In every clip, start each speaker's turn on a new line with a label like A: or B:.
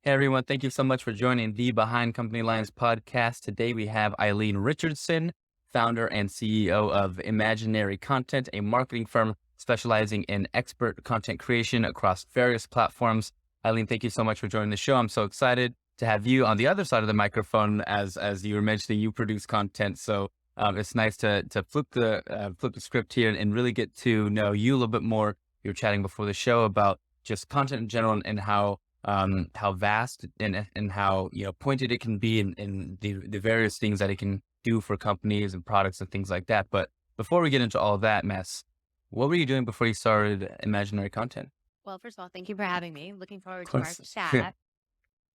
A: Hey everyone, thank you so much for joining the Behind Company Lines podcast. Today we have Ilene Richardson, founder and CEO of Imaginary Content, a marketing firm specializing in expert content creation across various platforms. Ilene, thank you so much for joining the show. I'm so excited to have you on the other side of the microphone. As you were mentioning, you produce content, so it's nice to flip the script here and really get to know you a little bit more. You were chatting before the show about just content in general and how vast and how pointed it can be in the various things that it can do for companies and products and things like that. But before we get into all of that mess, what were you doing before you started Imaginary Content?
B: Well, first of all, thank you for having me. Looking
A: Of
B: forward to our
A: course.
B: chat.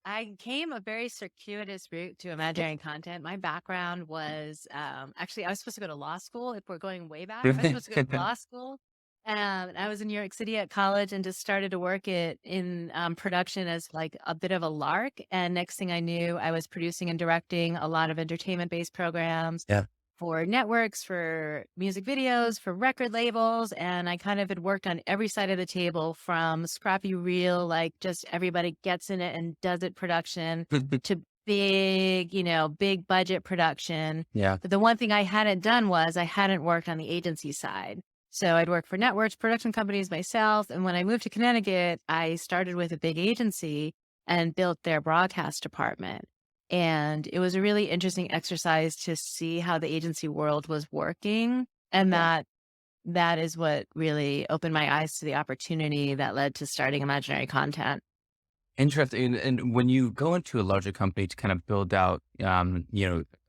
B: I came a very circuitous route to imaginary content. My background was actually, I was supposed to go to law school. If we're going way back, I was supposed to go to law school. And I was in New York City at college and just started to work in production as like a bit of a lark. And next thing I knew, I was producing and directing a lot of entertainment based programs
A: Yeah.
B: for networks, for music videos, for record labels. And I kind of had worked on every side of the table from scrappy reel, like just everybody gets in it and does it production to big, big budget production.
A: Yeah.
B: But the one thing I hadn't done was I hadn't worked on the agency side. So I'd worked for networks, production companies myself. And when I moved to Connecticut, I started with a big agency and built their broadcast department. And it was a really interesting exercise to see how the agency world was working. And
A: Yeah.
B: that is what really opened my eyes to the opportunity that led to starting Imaginary Content.
A: Interesting. And when you go into a larger company to kind of build out,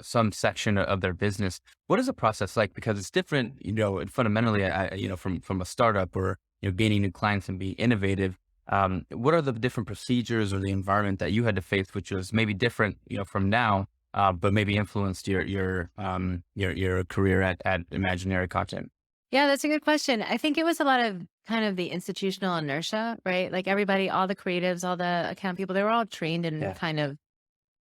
A: some section of their business, what is the process like? Because it's different, and fundamentally, from a startup or, gaining new clients and being innovative. What are the different procedures or the environment that you had to face, which was maybe different, from now, but maybe influenced your career at Imaginary Content?
B: Yeah, that's a good question. I think it was a lot of kind of the institutional inertia, right? Like everybody, all the creatives, all the account people, they were all trained in
A: Yeah.
B: kind of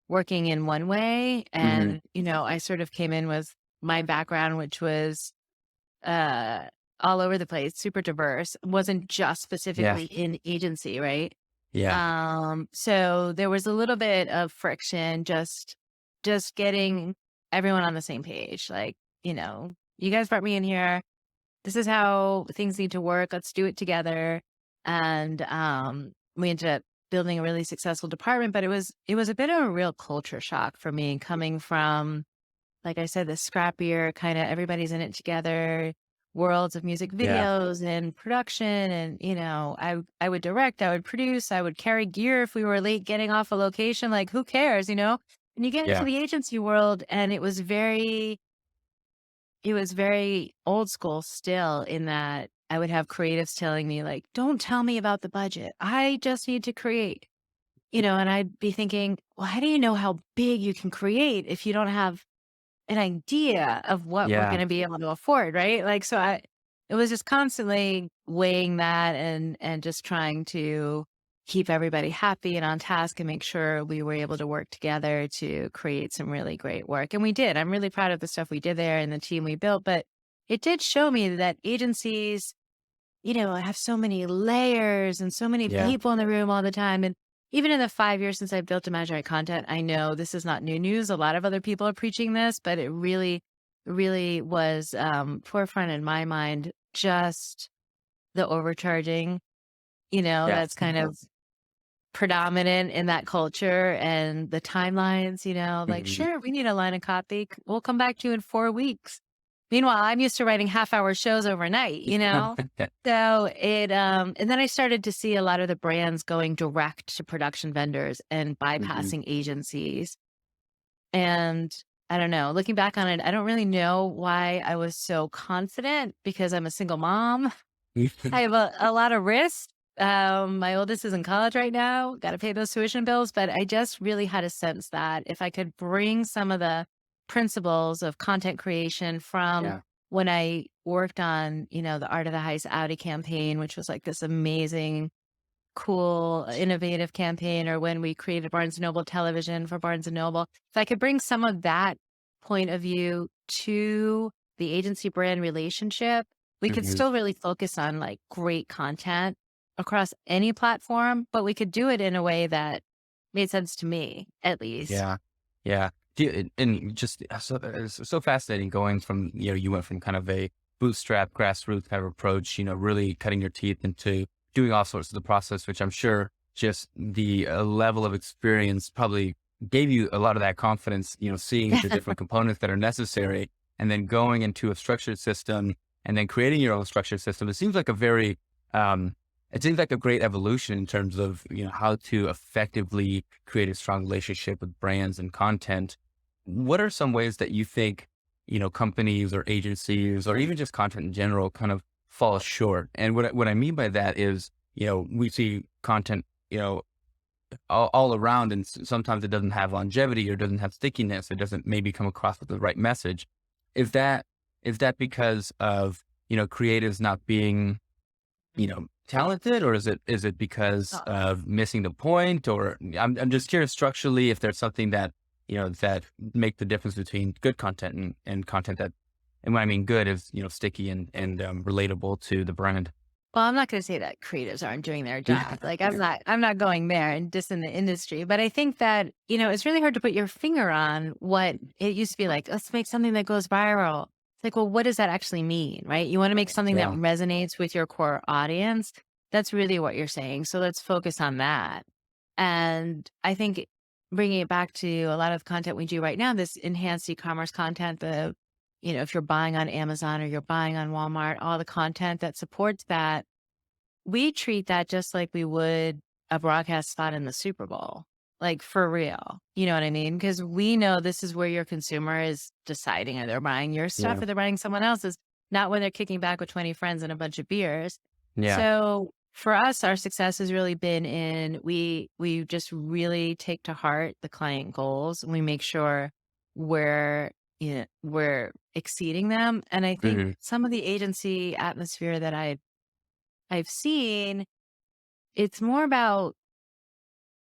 B: working in one way.
A: Hmm.
B: And, I sort of came in with my background, which was uh all over the place, super diverse, wasn't just
A: Yeah.
B: specifically in agency, right?
A: Yeah.
B: So there was a little bit of friction, just getting everyone on the same page. Like, you guys brought me in here. This is how things need to work. Let's do it together. And we ended up building a really successful department, but it was a bit of a real culture shock for me coming from, like I said, the scrappier kind of everybody's in it together worlds of music
A: Yeah.
B: videos and production. And, I would direct, I would produce, I would carry gear if we were late getting off a location. Like, who cares? And you get into
A: Yeah.
B: the agency world and it was very old school still in that I would have creatives telling me like, don't tell me about the budget. I just need to create, and I'd be thinking, well, how do you know how big you can create if you don't have an idea of what we're
A: Yeah.
B: going to be able to afford? Right. Like, it was just constantly weighing that and just trying to keep everybody happy and on task and make sure we were able to work together to create some really great work. And we did. I'm really proud of the stuff we did there and the team we built, but it did show me that agencies, have so many layers and so many
A: Yeah.
B: people in the room all the time. And even in the 5 years since I built Imaginary Content, I know this is not new news. A lot of other people are preaching this, but it really, really was forefront in my mind, just the overcharging,
A: Yeah.
B: that's kind of predominant in that culture and the timelines, like,
A: Mhm.
B: sure, we need a line of copy. We'll come back to you in 4 weeks. Meanwhile, I'm used to writing half-hour shows overnight. So and then I started to see a lot of the brands going direct to production vendors and
A: Mhm.
B: bypassing agencies. And I don't know, looking back on it, I don't really know why I was so confident because I'm a single mom. I have a lot of risk. My oldest is in college right now, got to pay those tuition bills, but I just really had a sense that if I could bring some of the principles of content creation from
A: Yeah.
B: when I worked on, the Art of the Heist Audi campaign, which was like this amazing, cool, innovative campaign, or when we created Barnes& Noble television for Barnes& Noble, if I could bring some of that point of view to the agency brand relationship, we could
A: Mhm.
B: still really focus on like great content across any platform, but we could do it in a way that made sense to me, at least.
A: Yeah. Yeah. And just so, it's so fascinating going from, you went from kind of a bootstrap grassroots kind of approach, really cutting your teeth into doing all sorts of the process, which I'm sure just the level of experience probably gave you a lot of that confidence, seeing the different components that are necessary and then going into a structured system and then creating your own structured system. It seems like um, it seems like a great evolution in terms of, how to effectively create a strong relationship with brands and content. What are some ways that you think, companies or agencies or even just content in general kind of fall short? And what I mean by that is, we see content, all around, and sometimes it doesn't have longevity or doesn't have stickiness. It doesn't maybe come across with the right message. Is that because of, creatives not being, talented, or is it because
B: Oh,
A: of missing the point? Or I'm just curious structurally if there's something that, that make the difference between good content and content that, and when I mean good is, sticky and relatable to the brand.
B: well, I'm not going to say that creatives aren't doing their
A: Yeah.
B: job. Like I'm not going there and just in the industry, but I think that, it's really hard to put your finger on what it used to be like. Let's make something that goes viral. It's like, well, what does that actually mean? Right. You want to make something that
A: Yeah.
B: resonates with your core audience. That's really what you're saying. So let's focus on that. And I think bringing it back to a lot of content we do right now, this enhanced e-commerce content, if you're buying on Amazon or you're buying on Walmart, all the content that supports that, we treat that just like we would a broadcast spot in the Super Bowl, like for real. You know what I mean? Because we know this is where your consumer is deciding if they're buying your stuff
A: Yeah.
B: or they're buying someone else's, not when they're kicking back with 20 friends and a bunch of beers.
A: Yeah.
B: So for us, our success has really been in we just really take to heart the client goals and we make sure we're we're exceeding them. And I think
A: Hmm.
B: some of the agency atmosphere that I've seen, it's more about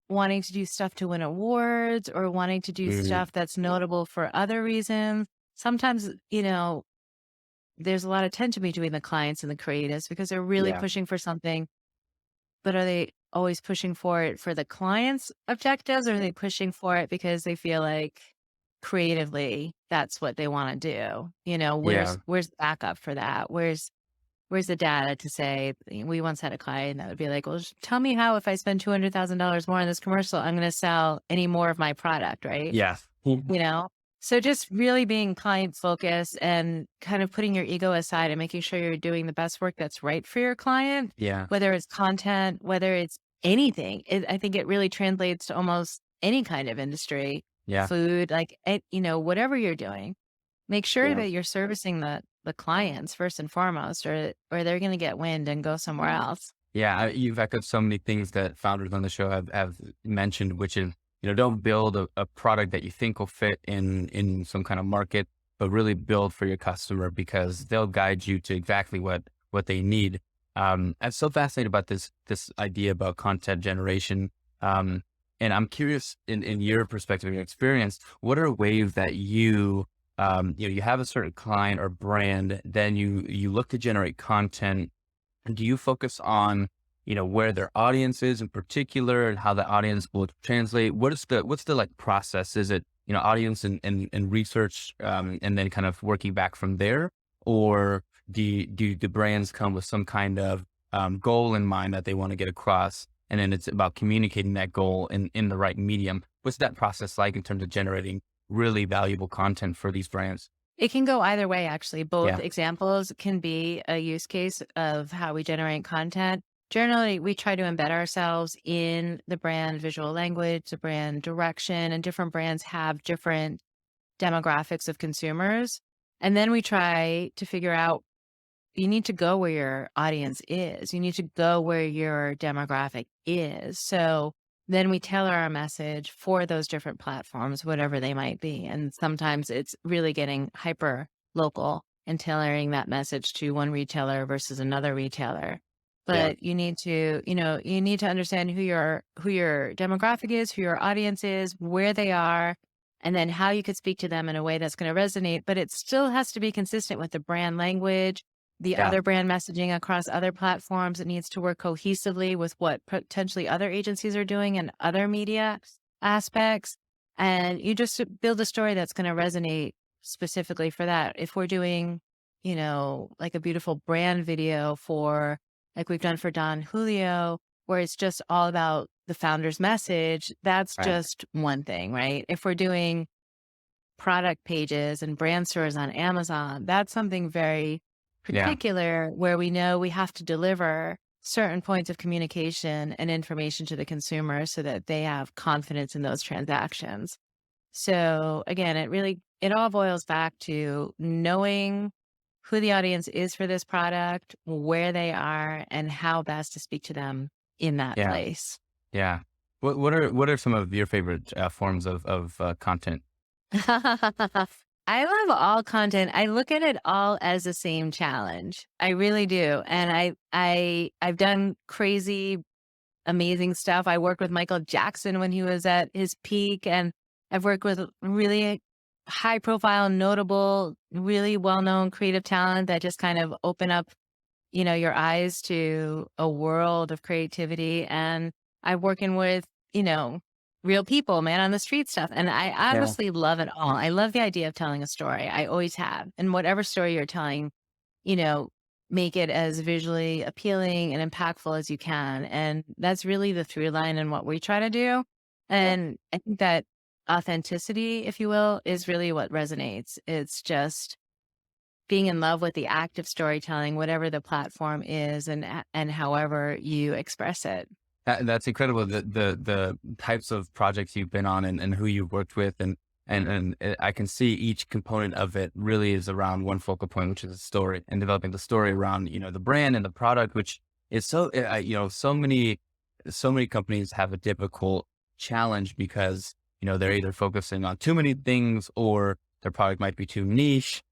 B: wanting to do stuff to win awards or wanting to do
A: Hmm.
B: stuff that's notable for other reasons. Sometimes, there's a lot of tension between the clients and the creatives because they're really
A: Yeah.
B: pushing for something, but are they always pushing for it for the client's objectives or are they pushing for it because they feel like creatively that's what they want to do?
A: Yeah.
B: Where's the backup for that? Where's the data to say we once had a client that would be like, well, just tell me how if I spend $200,000 more on this commercial, I'm going to sell any more of my product, right?
A: Yeah. Mhm.
B: You know? So just really being client focused and kind of putting your ego aside and making sure you're doing the best work that's right for your client,
A: Yeah.
B: whether it's content, whether it's anything. I think it really translates to almost any kind of industry,
A: Yeah.
B: food, like, whatever you're doing. Make sure
A: Yeah.
B: that you're servicing the clients first and foremost, or they're going to get wind and go somewhere else.
A: Yeah, you've echoed so many things that founders on the show have mentioned, which is, don't build a product that you think will fit in some kind of market, but really build for your customer because they'll guide you to exactly what they need. I'm so fascinated about this idea about content generation. And I'm curious in your perspective, your experience, what are ways that you have a certain client or brand, then you look to generate content. Do you focus on, where their audience is in particular and how the audience will translate? What's the like process? Is it, audience and research, and then kind of working back from there? Or do the brands come with some kind of goal in mind that they want to get across? And then it's about communicating that goal in the right medium. What's that process like in terms of generating really valuable content for these brands?
B: It can go either way, actually. Both
A: Yeah.
B: examples can be a use case of how we generate content. Generally, we try to embed ourselves in the brand visual language, the brand direction, and different brands have different demographics of consumers. And then we try to figure out you need to go where your audience is. You need to go where your demographic is. So then we tailor our message for those different platforms, whatever they might be. And sometimes it's really getting hyper local and tailoring that message to one retailer versus another retailer.
A: Yeah.
B: But you need to, you need to understand who your demographic is, who your audience is, where they are, and then how you could speak to them in a way that's going to resonate. But it still has to be consistent with the brand language the
A: Yeah.
B: other brand messaging across other platforms. It needs to work cohesively with what potentially other agencies are doing and other media aspects. And you just build a story that's going to resonate specifically for that. If we're doing, like a beautiful brand video for, like we've done for Don Julio, where it's just all about the founder's message, that's
A: Right.
B: just one thing, right? If we're doing product pages and brand stores on Amazon, that's something very
A: Yeah.
B: particular where we know we have to deliver certain points of communication and information to the consumer so that they have confidence in those transactions. So again, it all boils back to knowing who the audience is for this product, where they are, and how best to speak to them in that
A: Yeah.
B: place.
A: Yeah. What are some of your favorite forms of content?
B: I love all content. I look at it all as the same challenge. I really do. And I've done crazy, amazing stuff. I worked with Michael Jackson when he was at his peak, and I've worked with really high profile, notable, really well-known creative talent that just kind of open up, your eyes to a world of creativity. And I'm working with, real people, man on the street stuff. And I
A: Yeah.
B: honestly love it all. I love the idea of telling a story. I always have. And whatever story you're telling, you know, make it as visually appealing and impactful as you can. And that's really the through line in what we try to do.
A: Yeah.
B: And I think that authenticity, if you will, is really what resonates. It's just being in love with the act of storytelling, whatever the platform is, and however you express it.
A: That's incredible. The types of projects you've been on and who you've worked with and I can see each component of it really is around one focal point, which is the story and developing the story around, the brand and the product, which is so many companies have a difficult challenge because, they're either focusing on too many things or their product might be too niche,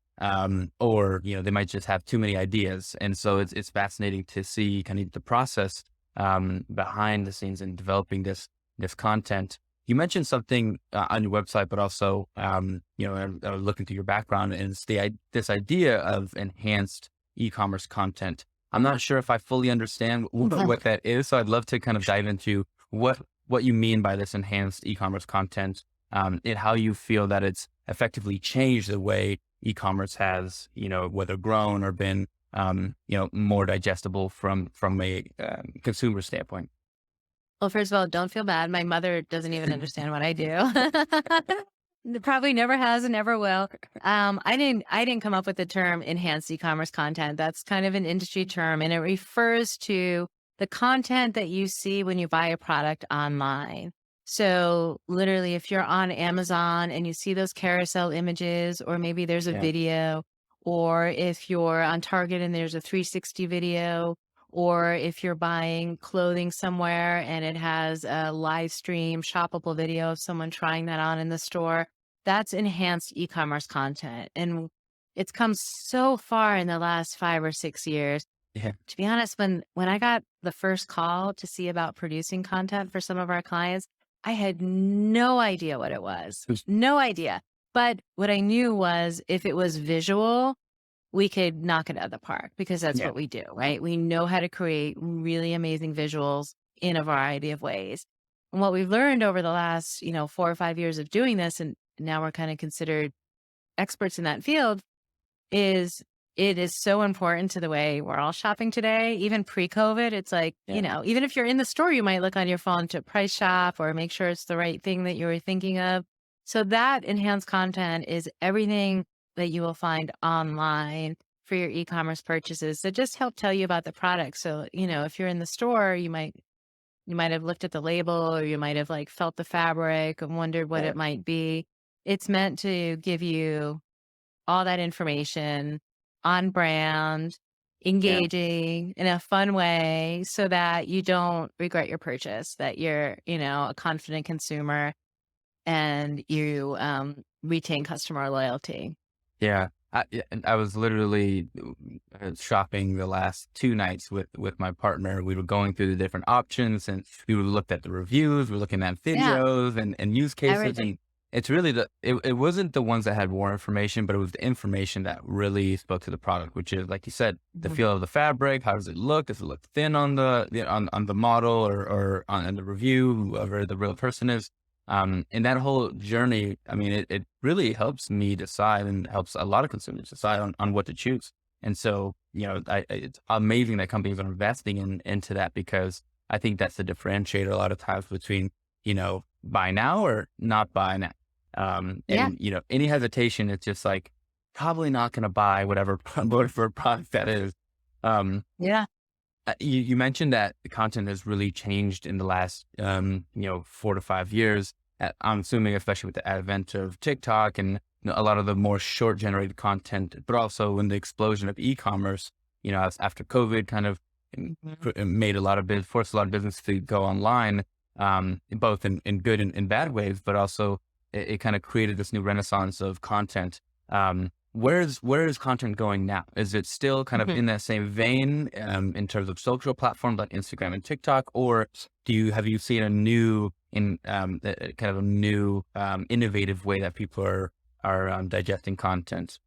A: or, they might just have too many ideas. And so it's fascinating to see kind of the process behind the scenes in developing this content. You mentioned something on your website, but also, looking through your background, and it's this idea of enhanced e-commerce content. I'm not sure if I fully understand what that is, so I'd love to kind of dive into what you mean by this enhanced e-commerce content, and how you feel that it's effectively changed the way e-commerce has, whether grown or been, more digestible from a consumer standpoint.
B: Well, first of all, don't feel bad. My mother doesn't even understand what I do. Probably never has and never will. I didn't come up with the term enhanced e-commerce content. That's kind of an industry term, and it refers to the content that you see when you buy a product online. So literally, if you're on Amazon and you see those carousel images, or maybe there's a
A: Yeah.
B: video, or if you're on Target and there's a 360 video, or if you're buying clothing somewhere and it has a live stream shoppable video of someone trying that on in the store, that's enhanced e-commerce content. And it's come so far in the last 5 or 6 years.
A: Yeah.
B: To be honest, when I got the first call to see about producing content for some of our clients, I had no idea what it was. No idea. But what I knew was if it was visual, we could knock it out of the park because that's
A: Yeah.
B: what we do, right? We know how to create really amazing visuals in a variety of ways. And what we've learned over the last, 4 or 5 years of doing this, and now we're kind of considered experts in that field, is it is so important to the way we're all shopping today. Even pre-COVID, it's like,
A: Yeah.
B: even if you're in the store, you might look on your phone to price shop or make sure it's the right thing that you were thinking of. So that enhanced content is everything that you will find online for your e-commerce purchases that just help tell you about the product. So, if you're in the store, you might have looked at the label, or you might have like felt the fabric and wondered what
A: Yeah.
B: it might be. It's meant to give you all that information on brand,
A: Yeah.
B: engaging in a fun way so that you don't regret your purchase, that you're, a confident consumer and you retain customer loyalty.
A: Yeah. And I was literally shopping the last 2 nights with my partner. We were going through the different options and we looked at the reviews, we were looking at
B: Yeah,
A: videos and use cases. And
B: everything.
A: it's really it wasn't the ones that had more information, but it was the information that really spoke to the product, which is, like you said, the
B: Mhm.
A: feel of the fabric. How does it look? Does it look thin on on the model or on the review, whoever the real person is? And that whole journey, I mean, it really helps me decide and helps a lot of consumers decide on what to choose. And so, it's amazing that companies are investing into that, because I think that's the differentiator a lot of times between, buy now or not buy now.
B: Yeah.
A: Any hesitation, it's just like probably not going to buy whatever, whatever product that is. Um,
B: Yeah.
A: you mentioned that the content has really changed in the last, 4 to 5 years. I'm assuming, especially with the advent of TikTok and a lot of the more short generated content, but also in the explosion of e-commerce, after COVID kind of
B: Mhm.
A: made forced a lot of business to go online, both in good and bad ways, but also it kind of created this new renaissance of content. Where is content going now? Is it still kind of
B: Mhm.
A: in that same vein, in terms of social platforms like Instagram and TikTok, or have you seen a new kind of a new innovative way that people are digesting content?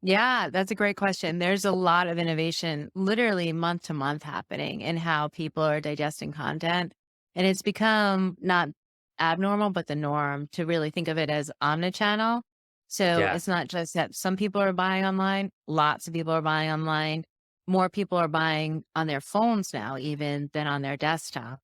B: Yeah, that's a great question. There's a lot of innovation, literally month to month, happening in how people are digesting content. And it's become not abnormal, but the norm to really think of it as omnichannel. So
A: Yeah,
B: it's not just that some people are buying online, lots of people are buying online. More people are buying on their phones now, even than on their desktop.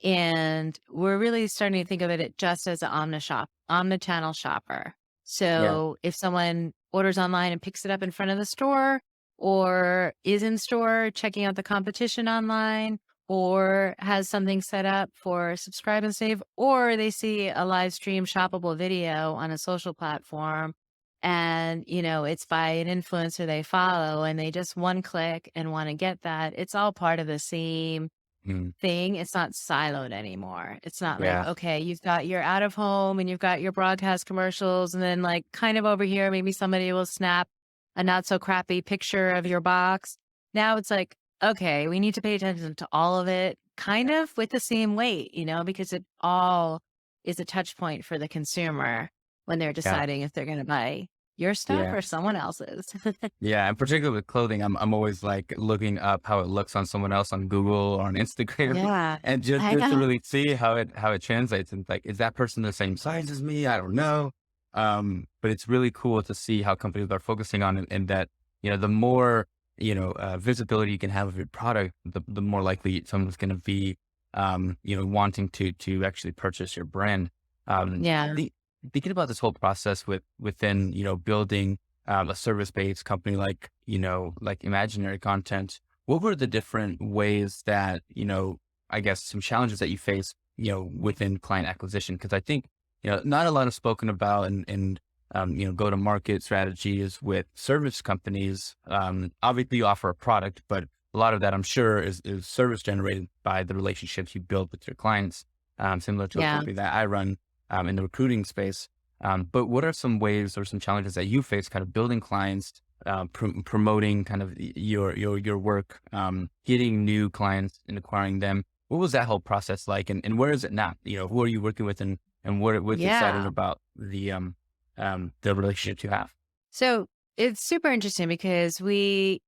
B: And we're really starting to think of it just as an omnichannel shopper.
A: yeah,
B: So if someone orders online and picks it up in front of the store, or is in store checking out the competition online, or has something set up for subscribe and save, or they see a live stream shoppable video on a social platform, and it's by an influencer they follow, and they just one click and want to get that, it's all part of the same
A: mm,
B: thing. It's not siloed anymore. It's not like,
A: yeah,
B: okay, you've got your out of home and you've got your broadcast commercials. And then, like, kind of over here, maybe somebody will snap a not so crappy picture of your box. Now it's like, okay, we need to pay attention to all of it kind of with the same weight, because it all is a touch point for the consumer when they're
A: yeah.
B: deciding if they're going to buy your stuff
A: Yeah.
B: or someone else's.
A: Yeah, and particularly with clothing, I'm always like looking up how it looks on someone else on Google or on Instagram,
B: Yeah,
A: and just
B: I
A: just to
B: know.
A: really see how it translates. And like, is that person the same size as me? I don't know. But it's really cool to see how companies are focusing on it, and that the more visibility you can have of your product, the more likely someone's going to be wanting to actually purchase your brand. Um,
B: Yeah.
A: the, Thinking about this whole process within building a service-based company like imaginary content, what were the different ways that, I guess some challenges that you face, within client acquisition? Because I think, not a lot of spoken about and go to market strategies with service companies. Obviously you offer a product, but a lot of that I'm sure is service generated by the relationships you build with your clients, similar to a
B: Yeah.
A: company that I run, in the recruiting space. But what are some ways or some challenges that you face kind of building clients, promoting kind of your work, getting new clients and acquiring them? What was that whole process like, and where is it now? Who are you working with, and what's exciting
B: Yeah.
A: about the relationships you have?
B: So it's super interesting because you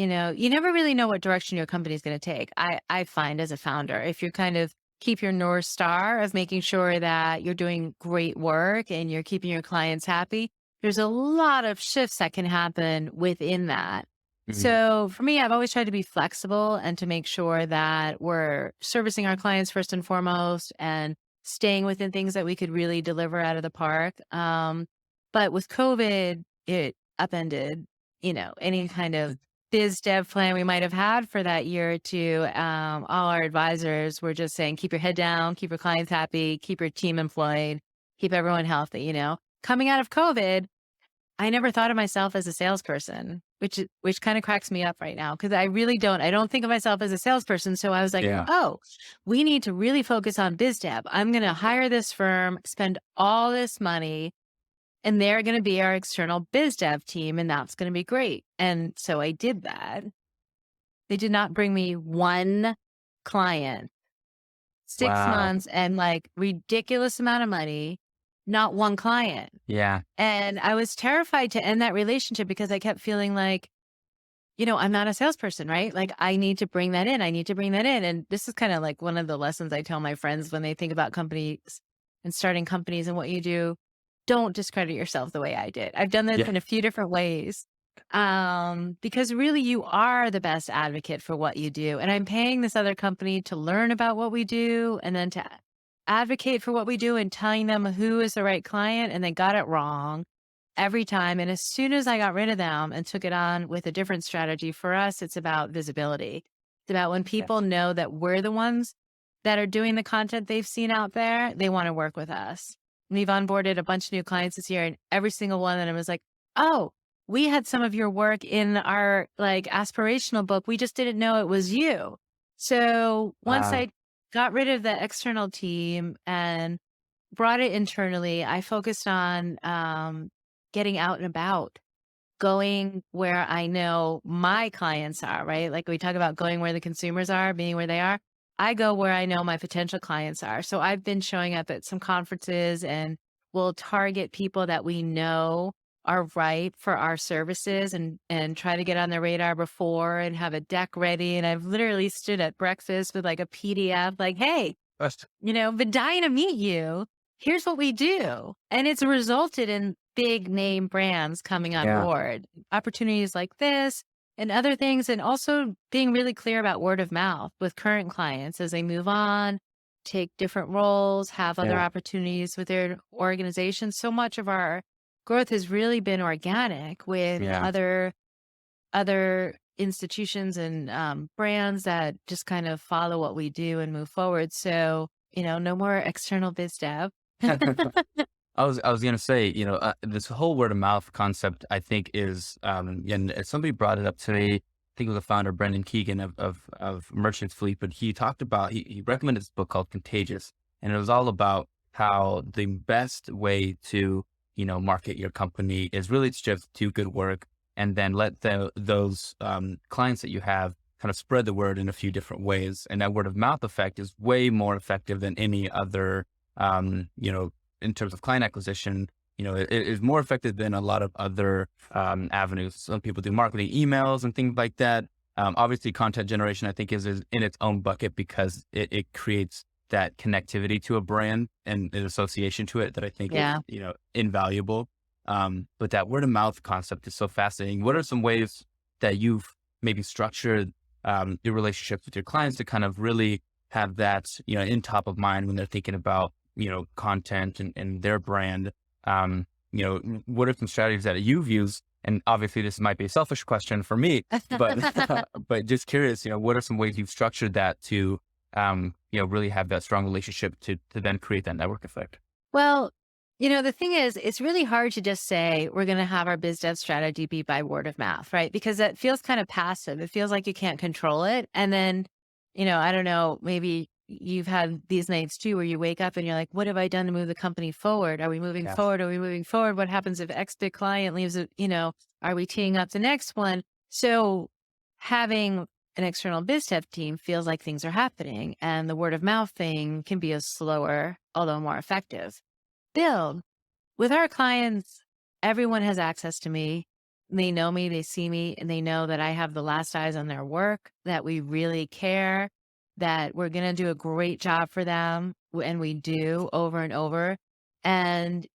B: never really know what direction your company is going to take. I find as a founder, if you kind of keep your North Star of making sure that you're doing great work and you're keeping your clients happy, there's a lot of shifts that can happen within that.
A: Mhm.
B: So for me, I've always tried to be flexible and to make sure that we're servicing our clients first and foremost and staying within things that we could really deliver out of the park. But with COVID, it upended, any kind of biz dev plan we might have had for that year or two. All our advisors were just saying, keep your head down, keep your clients happy, keep your team employed, keep everyone healthy. Coming out of COVID, I never thought of myself as a salesperson, which kind of cracks me up right now because I don't think of myself as a salesperson. So I was like,
A: Yeah.
B: oh, we need to really focus on biz dev. I'm going to hire this firm, spend all this money, and they're going to be our external biz dev team, and that's going to be great. And so I did that. They did not bring me one client, 6
A: Wow.
B: months and like ridiculous amount of money. not one client.
A: Yeah.
B: And I was terrified to end that relationship because I kept feeling like, I'm not a salesperson, right? Like I need to bring that in. I need to bring that in. And this is kind of like one of the lessons I tell my friends when they think about companies and starting companies and what you do. Don't discredit yourself the way I did. I've done this
A: Yeah.
B: in a few different ways. Because really you are the best advocate for what you do. And I'm paying this other company to learn about what we do and then to advocate for what we do and telling them who is the right client, and they got it wrong every time. And as soon as I got rid of them and took it on with a different strategy, for us, it's about visibility. It's about when
A: Yeah.
B: people know that we're the ones that are doing the content they've seen out there, they want to work with us. We've onboarded a bunch of new clients this year, and every single one of them was like, oh, we had some of your work in our like aspirational book. We just didn't know it was you. So once
A: Wow.
B: I got rid of the external team and brought it internally, I focused on getting out and about, going where I know my clients are, right? Like we talk about going where the consumers are, being where they are. I go where I know my potential clients are. So I've been showing up at some conferences and we'll target people that we know are ripe for our services and try to get on their radar before and have a deck ready. And I've literally stood at breakfast with like a PDF, like, hey,
A: That's,
B: been dying to meet you. Here's what we do. And it's resulted in big name brands coming on
A: yeah.
B: board, opportunities like this and other things. And also being really clear about word of mouth with current clients as they move on, take different roles, have other
A: Yeah.
B: opportunities with their organizations. So much of our growth has really been organic with
A: Yeah.
B: other institutions and brands that just kind of follow what we do and move forward. So, no more external biz dev.
A: I was gonna say, this whole word of mouth concept, I think is, and somebody brought it up today. I think it was the founder Brendan Keegan of Merchants Fleet, but he talked about he recommended this book called Contagious, and it was all about how the best way to market your company is really to just do good work, and then let those clients that you have kind of spread the word in a few different ways, and that word of mouth effect is way more effective than any other in terms of client acquisition. It is more effective than a lot of other avenues. Some people do marketing emails and things like that. Obviously, content generation, I think, is in its own bucket because it creates that connectivity to a brand and an association to it that I think is,
B: Yeah.
A: invaluable. But that word of mouth concept is so fascinating. What are some ways that you've maybe structured your relationships with your clients to kind of really have that, in top of mind when they're thinking about content and their brand? What are some strategies that you've used? And obviously this might be a selfish question for me, but, but just curious, what are some ways you've structured that to, really have that strong relationship to then create that network effect?
B: Well, the thing is, it's really hard to just say we're going to have our biz dev strategy be by word of mouth, right? Because that feels kind of passive. It feels like you can't control it. And then, I don't know, maybe you've had these nights too where you wake up and you're like, what have I done to move the company forward? Are we moving
A: Yeah.
B: forward? Are we moving forward? What happens if X big client leaves it? Are we teeing up the next one? So having an external biz dev team feels like things are happening, and the word of mouth thing can be a slower, although more effective build. With our clients, everyone has access to me. They know me, they see me, and they know that I have the last eyes on their work, that we really care, that we're going to do a great job for them. And we do over and over. And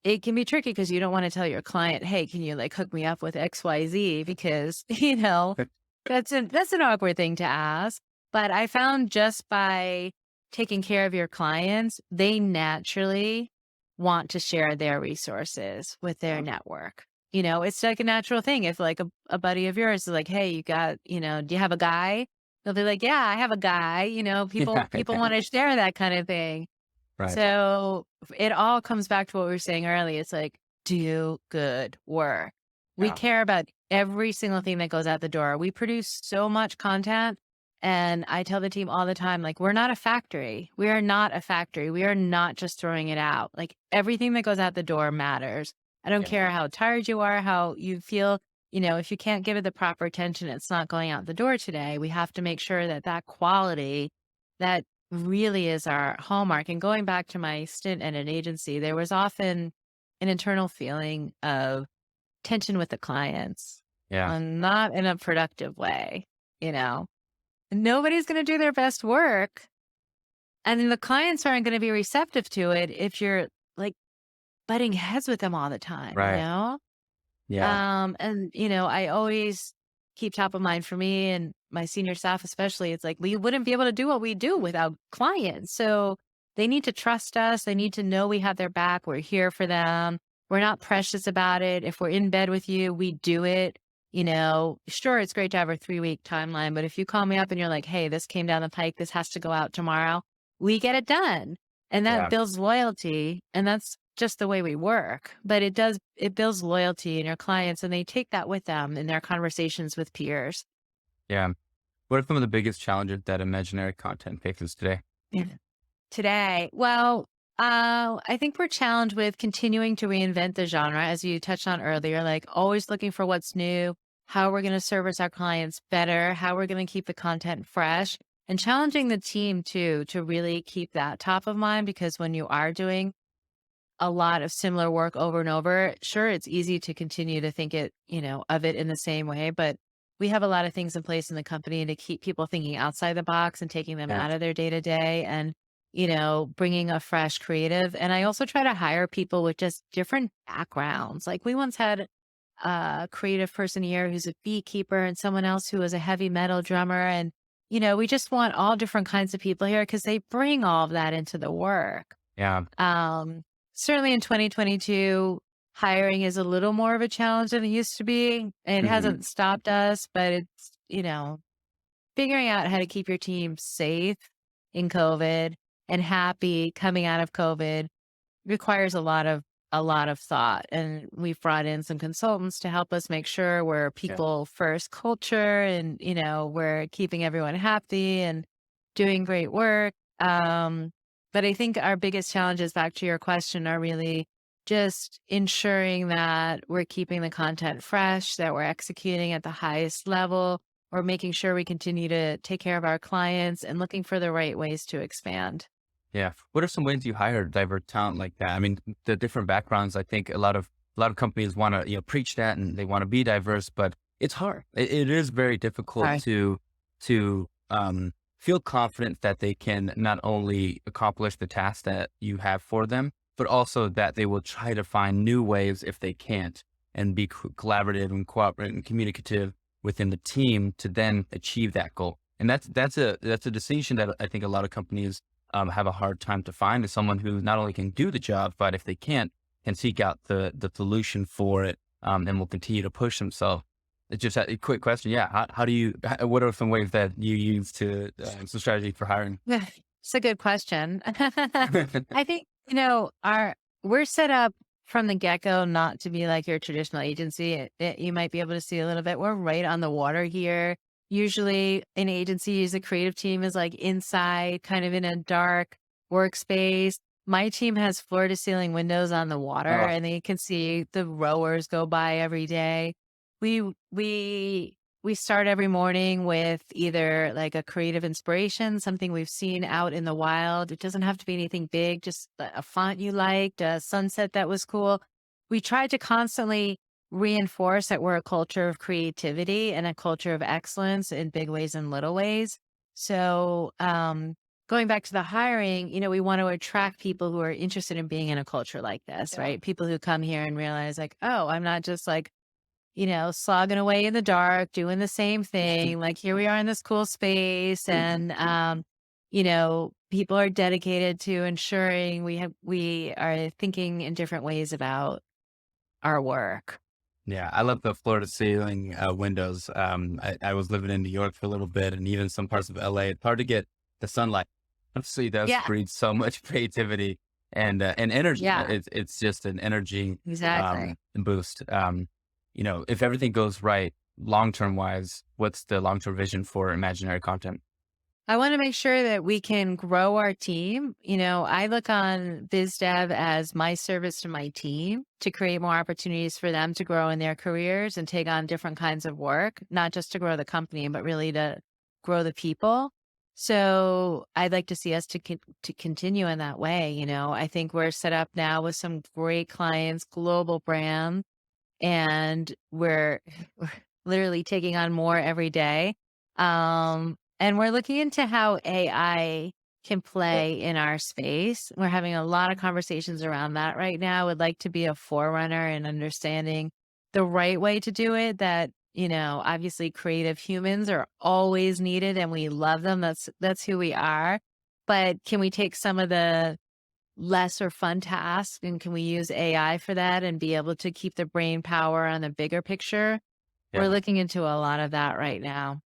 B: it can be tricky because you don't want to tell your client, hey, can you like hook me up with XYZ? Because, that's an awkward thing to ask. But I found just by taking care of your clients, they naturally want to share their resources with their network. It's like a natural thing. If like a buddy of yours is like, hey, you got, do you have a guy? They'll be like, yeah, I have a guy. People want to share that kind of thing.
A: Right.
B: So it all comes back to what we were saying earlier. It's like, do good work. We
A: Yeah.
B: care about every single thing that goes out the door. We produce so much content. And I tell the team all the time, like, we're not a factory. We are not a factory. We are not just throwing it out. Like everything that goes out the door matters. I don't
A: Yeah.
B: care how tired you are, how you feel, if you can't give it the proper attention, it's not going out the door today. We have to make sure that quality, that really is our hallmark. And going back to my stint at an agency, there was often an internal feeling of tension with the clients,
A: Yeah.
B: and not in a productive way, you know. Nobody's going to do their best work, and then the clients aren't going to be receptive to it if you're like butting heads with them all the time, you
A: Right.
B: know?
A: Yeah.
B: And I always keep top of mind for me and my senior staff, especially. It's like we wouldn't be able to do what we do without clients. So they need to trust us. They need to know we have their back. We're here for them. We're not precious about it. If we're in bed with you, we do it. Sure, it's great to have a 3-week timeline, but if you call me up and you're like, hey, this came down the pike, this has to go out tomorrow, we get it done. And that
A: Yeah.
B: builds loyalty. And that's just the way we work. But it builds loyalty in your clients, and they take that with them in their conversations with peers.
A: Yeah. What are some of the biggest challenges that imaginary content faces today?
B: Yeah. Today, well, I think we're challenged with continuing to reinvent the genre, as you touched on earlier, like always looking for what's new, how we're going to service our clients better, how we're going to keep the content fresh, and challenging the team too to really keep that top of mind. Because when you are doing a lot of similar work over and over, sure, it's easy to continue to think of it in the same way, but we have a lot of things in place in the company to keep people thinking outside the box and taking them
A: Yeah.
B: out of their day to day and, bringing a fresh creative. And I also try to hire people with just different backgrounds. Like we once had a creative person here who's a beekeeper and someone else who was a heavy metal drummer. And, we just want all different kinds of people here because they bring all of that into the work.
A: Yeah.
B: Certainly in 2022, hiring is a little more of a challenge than it used to be. It
A: Hmm.
B: hasn't stopped us, but it's, figuring out how to keep your team safe in COVID and happy coming out of COVID requires a lot of thought. And we've brought in some consultants to help us make sure we're
A: Yeah.
B: people first culture and, we're keeping everyone happy and doing great work. But I think our biggest challenges, back to your question, are really just ensuring that we're keeping the content fresh, that we're executing at the highest level, or making sure we continue to take care of our clients and looking for the right ways to expand.
A: Yeah. What are some ways you hire diverse talent like that? I mean, the different backgrounds, I think a lot of companies want to, preach that and they want to be diverse, but it's hard. It is very difficult
B: Right.
A: to feel confident that they can not only accomplish the task that you have for them, but also that they will try to find new ways if they can't and be collaborative and cooperative and communicative within the team to then achieve that goal. And that's a distinction that I think a lot of companies have a hard time to find, is someone who not only can do the job, but if they can't, can seek out the solution for it, and will continue to push themselves. It's just a quick question. Yeah. What are some ways that you use some strategy for hiring?
B: Yeah, it's a good question. I think, we're set up from the get-go not to be like your traditional agency. You might be able to see a little bit. We're right on the water here. Usually an agency, a creative team is like inside, kind of in a dark workspace. My team has floor to ceiling windows on the water
A: Oh,
B: and they can see the rowers go by every day. We we we start every morning with either like a creative inspiration, something we've seen out in the wild. It doesn't have to be anything big, just a font you liked, a sunset that was cool. We try to constantly reinforce that we're a culture of creativity and a culture of excellence in big ways and little ways. So, going back to the hiring, we want to attract people who are interested in being in a culture like this,
A: yeah.
B: right? People who come here and realize, like, oh, I'm not just like, slogging away in the dark, doing the same thing. Like here we are in this cool space and, people are dedicated to ensuring we are thinking in different ways about our work.
A: Yeah, I love the floor to ceiling windows. I was living in New York for a little bit, and even some parts of LA. It's hard to get the sunlight. Obviously, does
B: Yeah.
A: breed so much creativity and energy.
B: Yeah,
A: It's just an energy
B: exactly.
A: boost. If everything goes right, long term wise, what's the long term vision for imaginary content?
B: I want to make sure that we can grow our team. I look on biz dev as my service to my team to create more opportunities for them to grow in their careers and take on different kinds of work, not just to grow the company, but really to grow the people. So I'd like to see us to continue in that way. I think we're set up now with some great clients, global brands, and we're literally taking on more every day. And we're looking into how AI can play in our space. We're having a lot of conversations around that right now. Would like to be a forerunner in understanding the right way to do it. That, obviously creative humans are always needed and we love them. That's who we are. But can we take some of the lesser fun tasks and can we use AI for that and be able to keep the brain power on the bigger picture? We're
A: Yeah,
B: looking into a lot of that right now.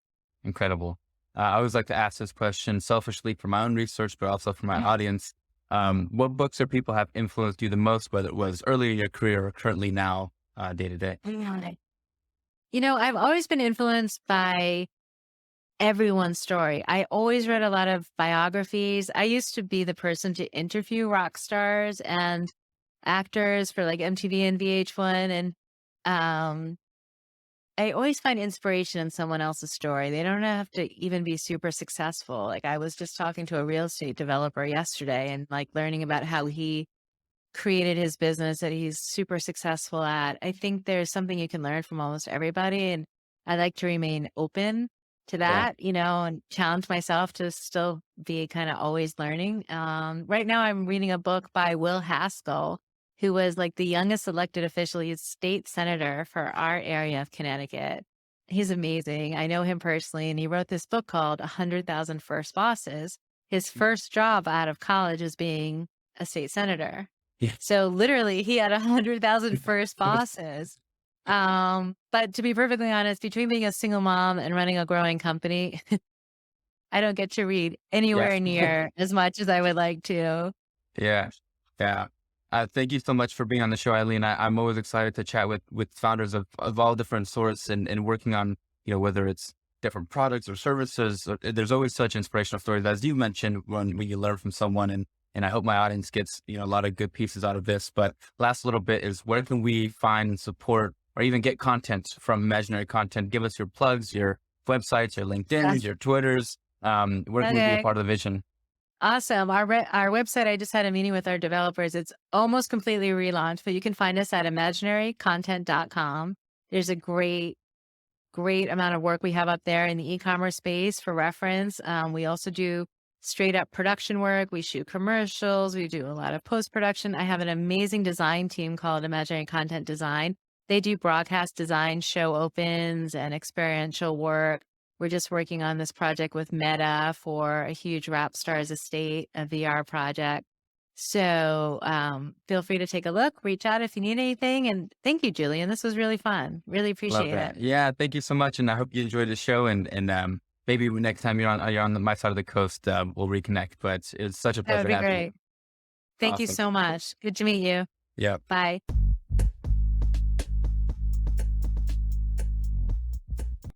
A: incredible. I always like to ask this question selfishly for my own research, but also for my audience. What books or people have influenced you the most, whether it was early in your career or currently now, day to day?
B: Yeah. I've always been influenced by everyone's story. I always read a lot of biographies. I used to be the person to interview rock stars and actors for like MTV and VH1. And um, I always find inspiration in someone else's story. They don't have to even be super successful. Like I was just talking to a real estate developer yesterday and like learning about how he created his business that he's super successful at. I think there's something you can learn from almost everybody. And I like to remain open to
A: Yeah.
B: that, and challenge myself to still be kind of always learning. Right now, I'm reading a book by Will Haskell, who was like the youngest elected official. He's state senator for our area of Connecticut. He's amazing. I know him personally, and he wrote this book called 100,000 First Bosses. His first job out of college was being a state senator.
A: Yeah.
B: So literally he had 100,000 first bosses. But to be perfectly honest, between being a single mom and running a growing company, I don't get to read
A: Yeah.
B: anywhere near as much as I would like to.
A: Yeah. Yeah. Thank you so much for being on the show, Eileen. I'm always excited to chat with founders of all different sorts and working on, whether it's different products or services. There's always such inspirational stories, as you mentioned, when you learn from someone. And I hope my audience gets, a lot of good pieces out of this. But last little bit is where can we find and support or even get content from Imaginary Content? Give us your plugs, your websites, your LinkedIn's, your Twitters. Where can we be a
B: Okay.
A: part of the vision?
B: Awesome. Our website, I just had a meeting with our developers. It's almost completely relaunched, but you can find us at imaginarycontent.com. There's a great amount of work we have up there in the e-commerce space for reference. We also do straight up production work. We shoot commercials. We do a lot of post-production. I have an amazing design team called Imaginary Content Design. They do broadcast design, show opens, and experiential work. We're just working on this project with Meta for a huge rap star's estate, a VR project. So feel free to take a look, reach out if you need anything. And thank you, Julian. This was really fun. Really
A: Love
B: appreciate it.
A: that. Yeah, thank you so much, and I hope you enjoyed the show. And maybe next time you're on my side of the coast, we'll reconnect. But it's such a
B: That would
A: pleasure
B: be
A: having you.
B: great. Thank you
A: Awesome.
B: so much. Good to meet you.
A: Yeah.
B: Bye.